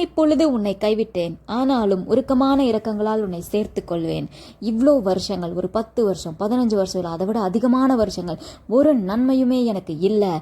இப்பொழுது உன்னை கைவிட்டேன், ஆனாலும் உருக்கமான இரக்கங்களால் உன்னை சேர்த்துக் கொள்வேன். இவ்வளோ வருஷங்கள், ஒரு 10 வருஷம் 15 வருஷம் இல்லை, அதை விட அதிகமான வருஷங்கள் ஒரு நன்மையுமே எனக்கு இல்லை.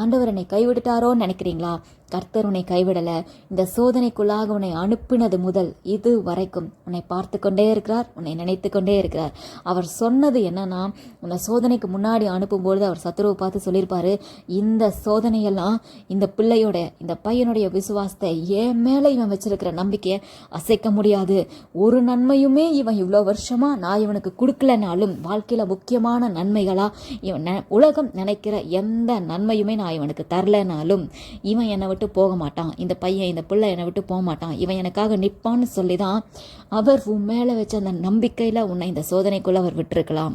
ஆண்டவர் என்னை கைவிட்டுட்டாரோன்னு நினைக்கிறீங்களா? கர்த்தர் உன்னை கைவிடலை. இந்த சோதனைக்குள்ளாக உன்னை அனுப்பினது முதல் இது வரைக்கும் உன்னை பார்த்து கொண்டே இருக்கிறார், உன்னை நினைத்து கொண்டே இருக்கிறார். அவர் சொன்னது என்னன்னா, உன்னை சோதனைக்கு முன்னாடி அனுப்பும்பொழுது அவர் சத்துருவை பார்த்து சொல்லியிருப்பாரு, இந்த சோதனையெல்லாம் இந்த பிள்ளையோட, இந்த பையனுடைய விசுவாசத்தை ஏன் மேலே இவன் வச்சிருக்கிற நம்பிக்கையை அசைக்க முடியாது. ஒரு நன்மையுமே இவன் இவ்வளோ வருஷமா நான் இவனுக்கு கொடுக்கலனாலும், வாழ்க்கையில முக்கியமான நன்மைகளா இவன் உலகம் நினைக்கிற எந்த நன்மையுமே நான் இவனுக்கு தரலனாலும் இவன் என்னை விட்டு போக மாட்டான். இந்த பையன், இந்த பிள்ளை என்னை விட்டு போக மாட்டான். இவன் எனக்காக நிற்பான்னு சொல்லிதான் அவர் உன் மேலே வச்ச அந்த நம்பிக்கையில உன்னை இந்த சோதனைக்குள்ள அவர் விட்டுருக்கலாம்.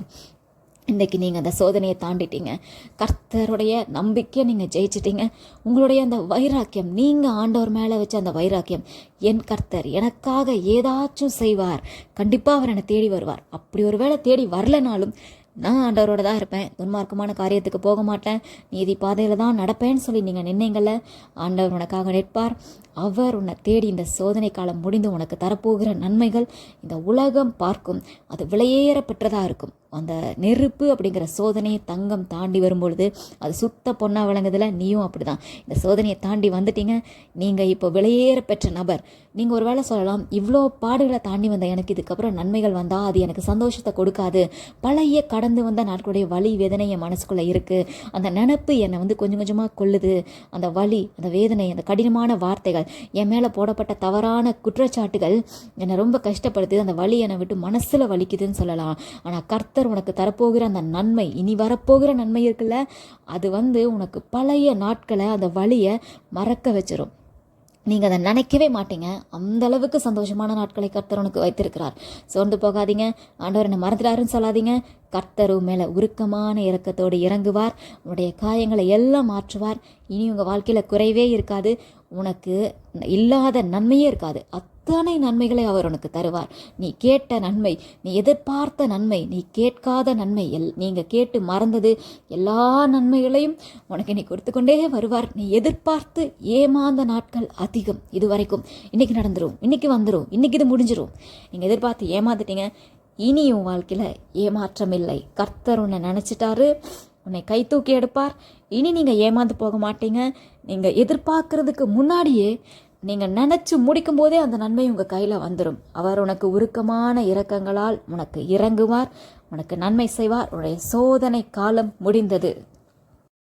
இன்றைக்கி நீங்கள் அந்த சோதனையை தாண்டிட்டீங்க. கர்த்தருடைய நம்பிக்கையை நீங்கள் ஜெயிச்சிட்டீங்க. உங்களுடைய அந்த வைராக்கியம், நீங்கள் ஆண்டவர் மேலே வச்ச அந்த வைராக்கியம், என் கர்த்தர் எனக்காக ஏதாச்சும் செய்வார், கண்டிப்பாக அவர் என்னை தேடி வருவார். அப்படி ஒரு வேளை தேடி வரலனாலும் நான் ஆண்டவரோட தான் இருப்பேன், துன்மார்க்கமான காரியத்துக்கு போக மாட்டேன், நீதி பாதையில் தான் நடப்பேன்னு சொல்லி நீங்கள் நின்னீங்கள்ல, ஆண்டவர் உனக்காக நிற்பார். அவர் உன்னை தேடி இந்த சோதனை காலம் முடிந்து உனக்கு தரப்போகிற நன்மைகள் இந்த உலகம் பார்க்கும். அது விலையேற பெற்றதாக இருக்கும். அந்த நெருப்பு அப்படிங்கிற சோதனையை தங்கம் தாண்டி வரும்பொழுது அது சுத்த பொண்ணாக விளங்குதில்ல. நீயும் அப்படி தான் இந்த சோதனையை தாண்டி வந்துட்டீங்க. நீங்கள் இப்போ விலையேற பெற்ற நபர். நீங்கள் ஒரு வேளை சொல்லலாம், இவ்வளோ பாடுகளை தாண்டி வந்த எனக்கு இதுக்கப்புறம் நன்மைகள் வந்தால் அது எனக்கு சந்தோஷத்தை கொடுக்காது. பழைய கடந்து வந்த நாட்களுடைய வலி வேதனை என் மனசுக்குள்ளே இருக்குது. அந்த நினப்பு என்னை கொஞ்சம் கொஞ்சமாக கொள்ளுது. அந்த வலி, அந்த வேதனை, அந்த கடினமான வார்த்தைகள், என் மேலே போடப்பட்ட தவறான குற்றச்சாட்டுகள் என்னை ரொம்ப கஷ்டப்படுத்துது. அந்த வலி என்னை விட்டு மனசில் வலிக்குதுன்னு சொல்லலாம். ஆனால் கர்த்தர் உனக்கு தரப்போகிற அந்த நன்மை, இனி வரப்போகிற நன்மை இருக்குல்ல, அது உனக்கு பழைய நாட்களை, அந்த வலியை மறக்க வச்சிரும். நீங்கள் அதை நினைக்கவே மாட்டீங்க. அந்த அளவுக்கு சந்தோஷமான நாட்களை கர்த்தர் உனக்கு வைத்திருக்கிறார். சோர்ந்து போகாதீங்க. ஆண்டவர் என்னை மறந்துடாருன்னு சொல்லாதீங்க. கர்த்தர் மேலே உருக்கமான இரக்கத்தோடு இறங்குவார். உன்னுடைய காயங்களை எல்லாம் மாற்றுவார். இனி உங்கள் வாழ்க்கையில் குறைவே இருக்காது. உனக்கு இல்லாத நன்மையே இருக்காது. அத்தனை நன்மைகளை அவர் உனக்கு தருவார். நீ கேட்ட நன்மை, நீ எதிர்பார்த்த நன்மை, நீ கேட்காத நன்மை, நீங்கள் கேட்டு மறந்தது எல்லா நன்மைகளையும் உனக்கு நீ கொடுத்து கொண்டே வருவார். நீ எதிர்பார்த்து ஏமாந்த நாட்கள் அதிகம். இது வரைக்கும் இன்னைக்கு நடந்துடும், இன்னைக்கு வந்துடும், இன்னைக்கு இது முடிஞ்சிடும். நீங்கள் எதிர்பார்த்து ஏமாந்துட்டீங்க. இனி உன் வாழ்க்கையில் ஏமாற்றம் இல்லை. கர்த்தர் உன்னை நினச்சிட்டாரு, உன்னை கை தூக்கி எடுப்பார். இனி நீங்கள் ஏமாந்து போக மாட்டீங்க. நீங்கள் எதிர்பார்க்கறதுக்கு முன்னாடியே நீங்கள் நினச்சி முடிக்கும் போதே அந்த நன்மை உங்கள் கையில் வந்துடும். அவர் உனக்கு உருக்கமான இரக்கங்களால் உனக்கு இறங்குவார், உனக்கு நன்மை செய்வார். உன்னுடைய சோதனை காலம் முடிந்தது.